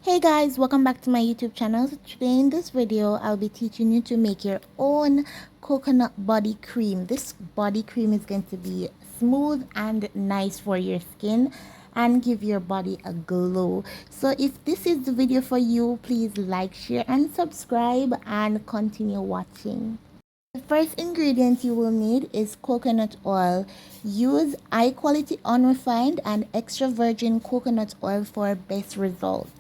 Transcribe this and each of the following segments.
Hey guys, welcome back to my YouTube channel. So today in this video, I'll be teaching you to make your own coconut body cream. This body cream is going to be smooth and nice for your skin and give your body a glow. So if this is the video for you, please like, share and subscribe and continue watching. The first ingredient you will need is coconut oil. Use high quality unrefined and extra virgin coconut oil for best results.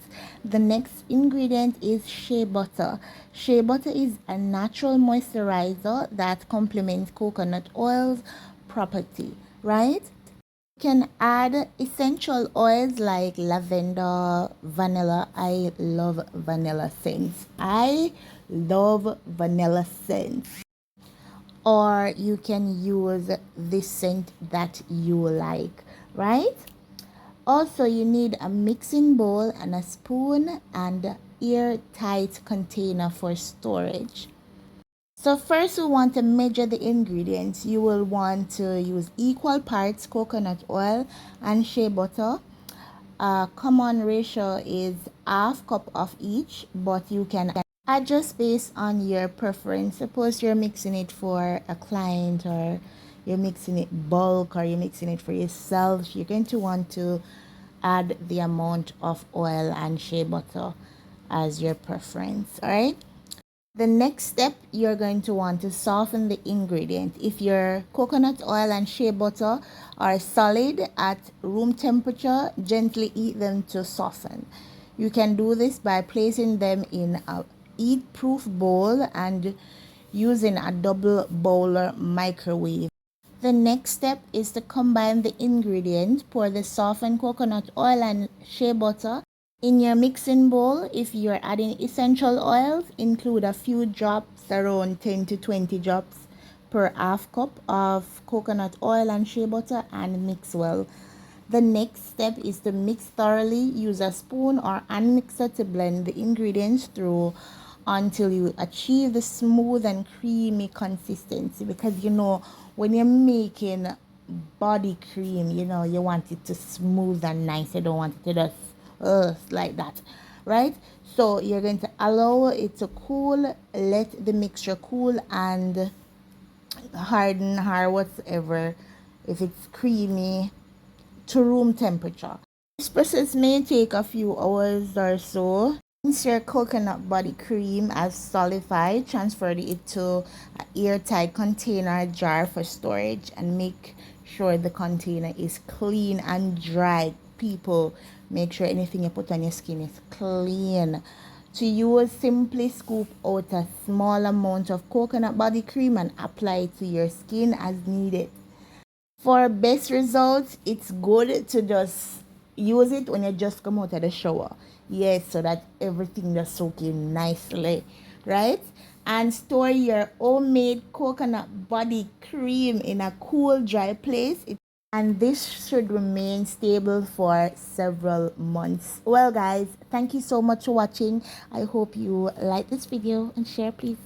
The next ingredient is shea butter. Shea butter is a natural moisturizer that complements coconut oil's property, right? You can add essential oils like lavender, vanilla. I love vanilla scents. I love vanilla scents, or you can use the scent that you like, right? Also, you need a mixing bowl and a spoon and airtight container for storage. So first we want to measure the ingredients. You will want to use equal parts coconut oil and shea butter. Common ratio is half cup of each, but you can adjust based on your preference. Suppose you're mixing it for a client, or you're mixing it bulk, or you're mixing it for yourself, you're going to want to add the amount of oil and shea butter as your preference. All right. The next step, you're going to want to soften the ingredient. If your coconut oil and shea butter are solid at room temperature, gently heat them to soften. You can do this by placing them in a heat-proof bowl and using a double boiler microwave. The next step is to combine the ingredients. Pour the softened coconut oil and shea butter in your mixing bowl. If you're adding essential oils, include a few drops, around 10 to 20 drops per half cup of coconut oil and shea butter, and mix well. The next step is to mix thoroughly. Use a spoon or hand mixer to blend the ingredients through until you achieve the smooth and creamy consistency, because when you're making body cream, you want it to smooth and nice. You don't want it to just like that, right? So you're going to allow it to cool, let the mixture cool and harden or whatever, if it's creamy, to room temperature. This process may take a few hours or so. Once your coconut body cream has solidified, transfer it to an airtight container jar for storage, and make sure the container is clean and dry. People, make sure anything you put on your skin is clean. To use, simply scoop out a small amount of coconut body cream and apply it to your skin as needed. For best results, it's good to just use it when you just come out of the shower. Yes, so that everything just soak in nicely, right? And store your homemade coconut body cream in a cool, dry place. And this should remain stable for several months. Well guys, thank you so much for watching. I hope you like this video and share, please.